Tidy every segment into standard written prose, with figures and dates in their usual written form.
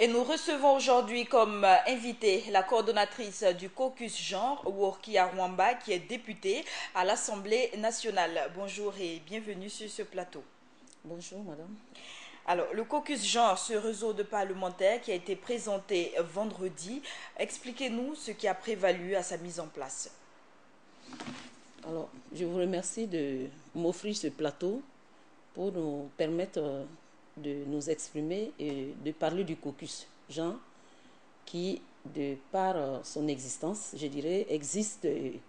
Et nous recevons aujourd'hui comme invitée la coordonnatrice du caucus genre, Workia Rwamba, qui est députée à l'Assemblée nationale. Bonjour et bienvenue sur ce plateau. Bonjour madame. Alors, le caucus genre, ce réseau de parlementaires qui a été présenté vendredi, expliquez-nous ce qui a prévalu à sa mise en place. Alors, je vous remercie de m'offrir ce plateau pour nous permettre de nous exprimer et de parler du caucus genre qui, de par son existence, je dirais, existe et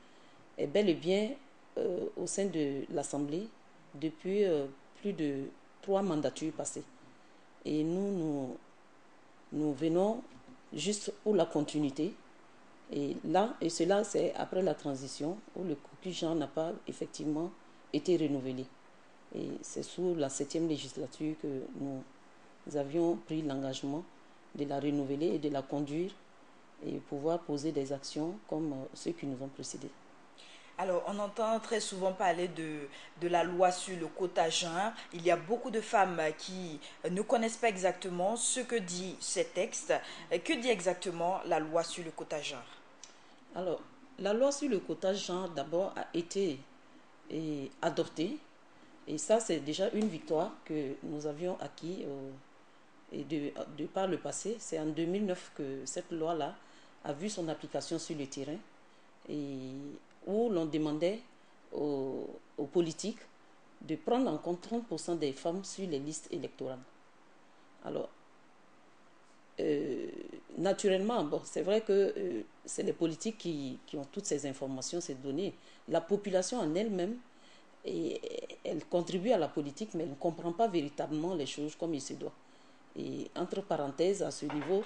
est bel et bien au sein de l'Assemblée depuis plus de 3 mandatures passées. Et nous venons juste pour la continuité. Et cela, c'est après la transition où le caucus genre n'a pas effectivement été renouvelé. Et c'est sous la 7e législature que nous avions pris l'engagement de la renouveler et de la conduire et pouvoir poser des actions comme ceux qui nous ont précédés. Alors, on entend très souvent parler de la loi sur le quota genre. Il y a beaucoup de femmes qui ne connaissent pas exactement ce que dit ces textes. Que dit exactement la loi sur le quota genre? Alors, la loi sur le quota genre d'abord a été adoptée. Et ça, c'est déjà une victoire que nous avions acquis et de par le passé. C'est en 2009 que cette loi-là a vu son application sur le terrain et où l'on demandait aux politiques de prendre en compte 30% des femmes sur les listes électorales. Alors, naturellement, bon, c'est vrai que c'est les politiques qui ont toutes ces informations, ces données. La population en elle-même, et elle contribue à la politique, mais elle ne comprend pas véritablement les choses comme il se doit. Et entre parenthèses, à ce niveau,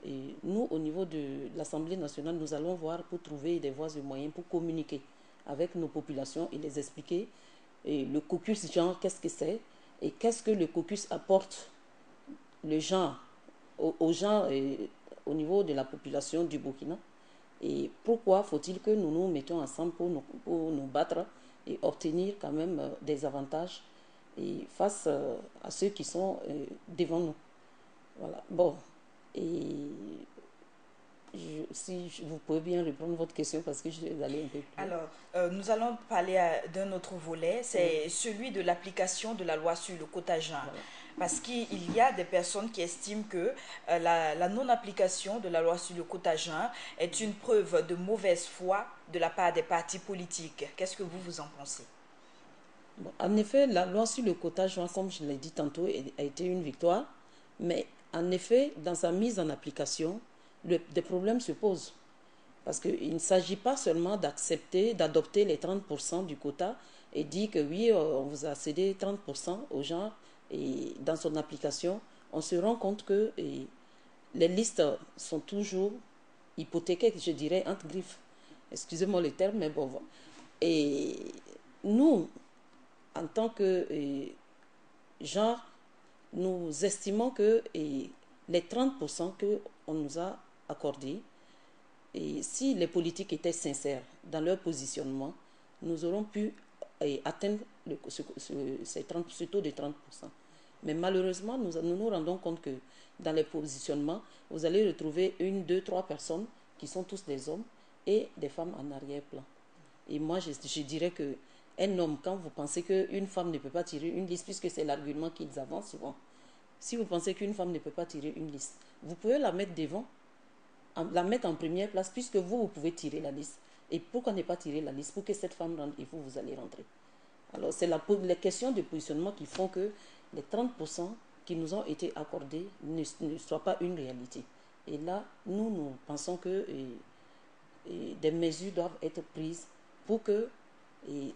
et nous, au niveau de l'Assemblée nationale, nous allons voir pour trouver des voies et moyens pour communiquer avec nos populations et les expliquer et le caucus genre, qu'est-ce que c'est et qu'est-ce que le caucus apporte le genre aux gens et au niveau de la population du Burkina. Et pourquoi faut-il que nous nous mettions ensemble pour nous battre et obtenir quand même des avantages et face à ceux qui sont devant nous. Voilà. Bon. Et si vous pouvez bien répondre à votre question parce que je vais aller un peu plus. Alors, nous allons parler d'un autre volet, c'est celui de l'application de la loi sur le quota genre. Voilà. Parce qu'il y a des personnes qui estiment que la non-application de la loi sur le quota genre est une preuve de mauvaise foi de la part des partis politiques. Qu'est-ce que vous en pensez? Bon, en effet, la loi sur le quota genre, comme je l'ai dit tantôt, a été une victoire. Mais en effet, dans sa mise en application, des problèmes se posent. Parce qu'il ne s'agit pas seulement d'accepter, d'adopter les 30% du quota et dire que oui, on vous a cédé 30% aux gens. Et dans son application, on se rend compte que les listes sont toujours hypothéquées, je dirais, entre griffes. Excusez-moi le terme, mais bon. Et nous, en tant que genre, nous estimons que les 30% qu'on nous a accordés, et si les politiques étaient sincères dans leur positionnement, nous aurons pu atteindre ce taux de 30%. Mais malheureusement, nous rendons compte que dans les positionnements, vous allez retrouver une, deux, trois personnes qui sont tous des hommes et des femmes en arrière-plan. Et moi, je dirais que un homme, quand vous pensez qu'une femme ne peut pas tirer une liste, puisque c'est l'argument qu'ils avancent souvent, si vous pensez qu'une femme ne peut pas tirer une liste, vous pouvez la mettre devant, la mettre en première place, puisque vous pouvez tirer la liste. Et pourquoi ne pas tirer la liste? Pour que cette femme rentre et vous allez rentrer. Alors, c'est les questions de positionnement qui font que les 30% qui nous ont été accordés ne soient pas une réalité. Et là, nous pensons que des mesures doivent être prises pour que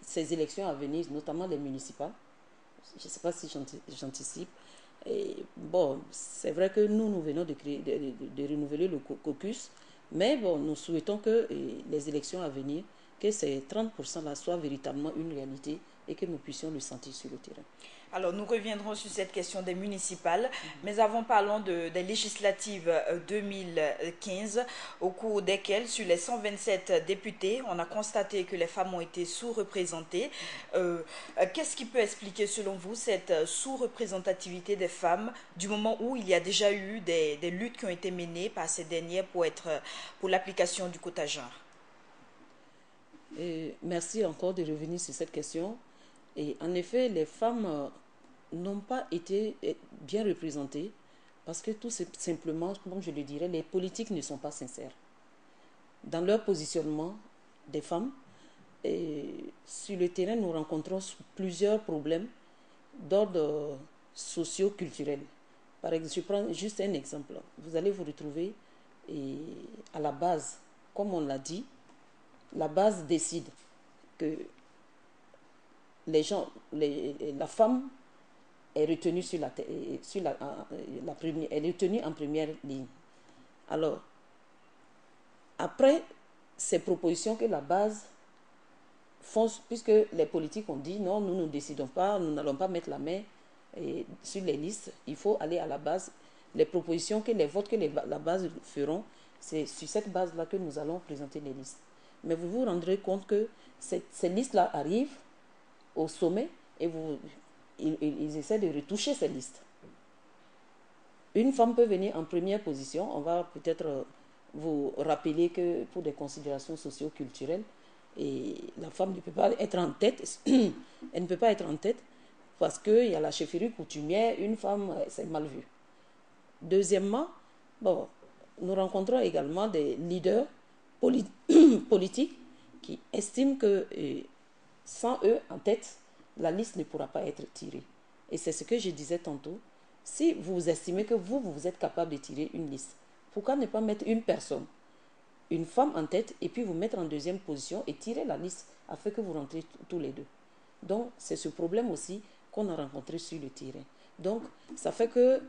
ces élections à venir, notamment les municipales, je ne sais pas si j'anticipe, bon, c'est vrai que nous venons de renouveler le caucus, mais bon, nous souhaitons que les élections à venir, que ces 30%-là soient véritablement une réalité et que nous puissions le sentir sur le terrain. Alors, nous reviendrons sur cette question des municipales, mais avant, parlons des législatives 2015, au cours desquelles, sur les 127 députés, on a constaté que les femmes ont été sous-représentées. Qu'est-ce qui peut expliquer, selon vous, cette sous-représentativité des femmes, du moment où il y a déjà eu des luttes qui ont été menées par ces dernières pour l'application du quota genre? Et merci encore de revenir sur cette question. Et en effet, les femmes n'ont pas été bien représentées parce que tout simplement, comme je le dirais, les politiques ne sont pas sincères. Dans leur positionnement des femmes, et sur le terrain, nous rencontrons plusieurs problèmes d'ordre socio-culturel. Par exemple, je prends juste un exemple. Vous allez vous retrouver à la base, comme on l'a dit, la base décide que la femme est retenue elle est retenue en première ligne. Alors, après ces propositions que la base font, puisque les politiques ont dit non, nous ne décidons pas, nous n'allons pas mettre la main sur les listes, il faut aller à la base. Les propositions les votes que la base feront, c'est sur cette base-là que nous allons présenter les listes. Mais vous vous rendrez compte que ces listes-là arrivent au sommet et ils essaient de retoucher ces listes. Une femme peut venir en première position. On va peut-être vous rappeler que pour des considérations socio-culturelles, et la femme ne peut pas être en tête. Elle ne peut pas être en tête parce qu'il y a la chefferie coutumière. Une femme, c'est mal vu. Deuxièmement, bon, nous rencontrons également des leaders politiques qui estiment que sans eux en tête, la liste ne pourra pas être tirée. Et c'est ce que je disais tantôt. Si vous estimez que vous êtes capable de tirer une liste, pourquoi ne pas mettre une personne, une femme en tête, et puis vous mettre en deuxième position et tirer la liste afin que vous rentrez tous les deux. Donc, c'est ce problème aussi qu'on a rencontré sur le terrain. Donc, ça fait que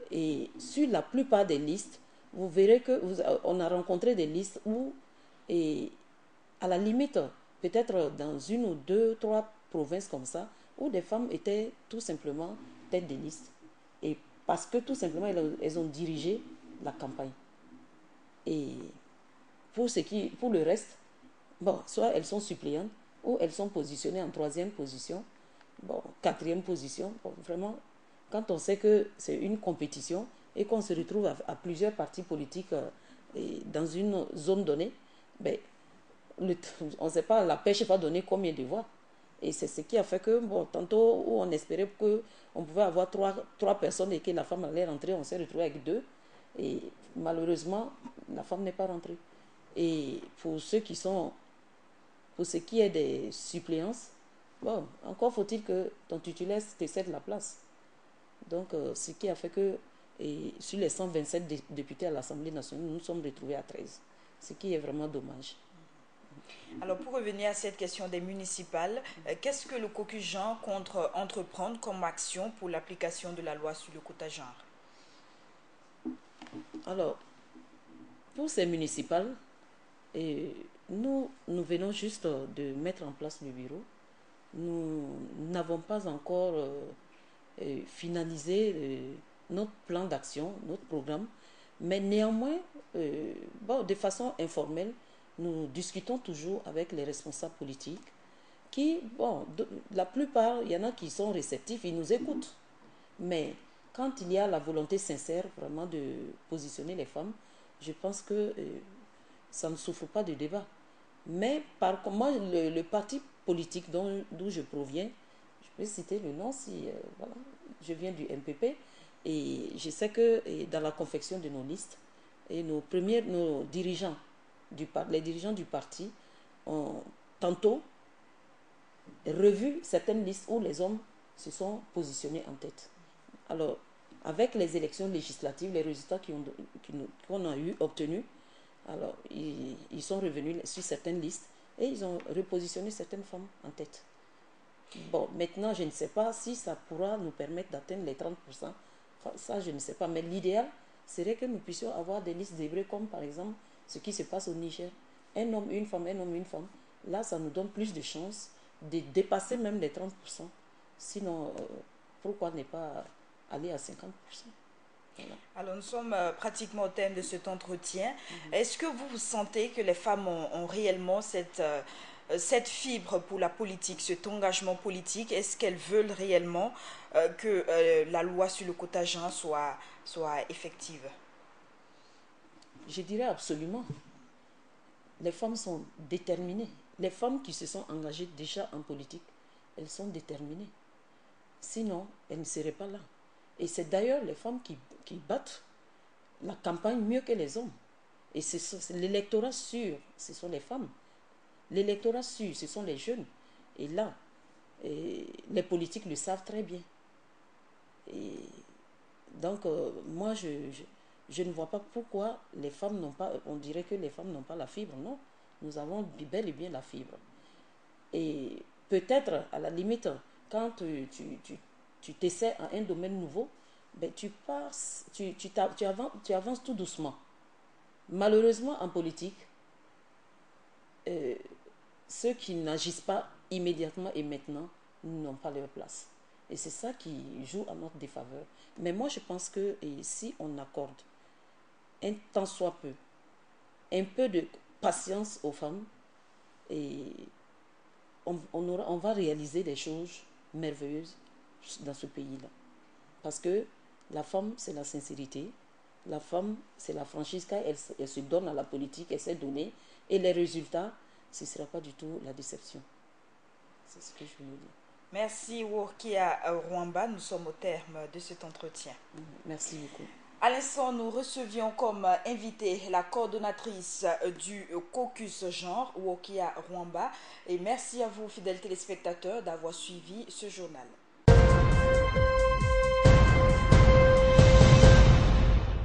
sur la plupart des listes, vous verrez qu'on a rencontré des listes où, à la limite, peut-être dans une ou deux, trois provinces comme ça, où des femmes étaient tout simplement tête de liste. Et parce que tout simplement, elles ont dirigé la campagne. Et pour le reste, bon, soit elles sont suppléantes, ou elles sont positionnées en troisième position, bon, quatrième position. Bon, vraiment, quand on sait que c'est une compétition et qu'on se retrouve à plusieurs partis politiques dans une zone donnée, ben, on ne sait pas, la pêche n'est pas donnée combien de voix. Et c'est ce qui a fait que, bon, tantôt où on espérait qu'on pouvait avoir trois personnes et que la femme allait rentrer, on s'est retrouvé avec deux. Et malheureusement, la femme n'est pas rentrée. Et pour ce qui est des suppléances, bon, encore faut-il que ton titulaire te cède la place. Donc, ce qui a fait que, sur les 127 députés à l'Assemblée nationale, nous nous sommes retrouvés à 13. Ce qui est vraiment dommage. Alors, pour revenir à cette question des municipales, qu'est-ce que le caucus genre compte entreprendre comme action pour l'application de la loi sur le quota genre? Alors, pour ces municipales, nous venons juste de mettre en place le bureau. Nous n'avons pas encore finalisé notre plan d'action, notre programme, mais néanmoins, de façon informelle, nous discutons toujours avec les responsables politiques qui, bon, la plupart, il y en a qui sont réceptifs, ils nous écoutent. Mais quand il y a la volonté sincère vraiment de positionner les femmes, je pense que ça ne souffre pas de débat. Mais par contre, moi, le parti politique d'où je proviens, je peux citer le nom si voilà, je viens du MPP et je sais que dans la confection de nos listes, et nos dirigeants, les dirigeants du parti ont tantôt revu certaines listes où les hommes se sont positionnés en tête. Alors, avec les élections législatives, les résultats qu'on a obtenus, alors ils sont revenus sur certaines listes et ils ont repositionné certaines femmes en tête. Bon, maintenant, je ne sais pas si ça pourra nous permettre d'atteindre les 30%. Enfin, ça, je ne sais pas. Mais l'idéal serait que nous puissions avoir des listes zébrées comme, par exemple, ce qui se passe au Niger. Un homme, une femme, un homme, une femme. Là, ça nous donne plus de chances de dépasser même les 30%. Sinon, pourquoi ne pas aller à 50%? Voilà. Alors nous sommes pratiquement au thème de cet entretien. Est-ce que vous sentez que les femmes ont réellement cette fibre pour la politique, cet engagement politique? Est-ce qu'elles veulent réellement que la loi sur le quota genre soit effective? Je dirais absolument. Les femmes sont déterminées. Les femmes qui se sont engagées déjà en politique, elles sont déterminées. Sinon, elles ne seraient pas là. Et c'est d'ailleurs les femmes qui battent la campagne mieux que les hommes. Et c'est l'électorat sûr, ce sont les femmes. L'électorat sûr, ce sont les jeunes. Et là, les politiques le savent très bien. Et donc, moi, je ne vois pas pourquoi les femmes n'ont pas, on dirait que les femmes n'ont pas la fibre. Non, nous avons bel et bien la fibre. Et peut-être, à la limite, quand tu t'essaies à un domaine nouveau, ben, tu avances tout doucement. Malheureusement, en politique, ceux qui n'agissent pas immédiatement et maintenant n'ont pas leur place. Et c'est ça qui joue à notre défaveur. Mais moi, je pense que si on accorde un tant soit peu, un peu de patience aux femmes, et on va réaliser des choses merveilleuses dans ce pays-là. Parce que la femme, c'est la sincérité. La femme, c'est la franchise. Quand elle se donne à la politique, elle s'est donnée. Et les résultats, ce ne sera pas du tout la déception. C'est ce que je voulais dire. Merci Workia Rwamba, nous sommes au terme de cet entretien. Merci beaucoup. À l'instant, nous recevions comme invitée la coordonnatrice du caucus genre, Workia Rwamba. Et merci à vous, fidèles téléspectateurs, d'avoir suivi ce journal.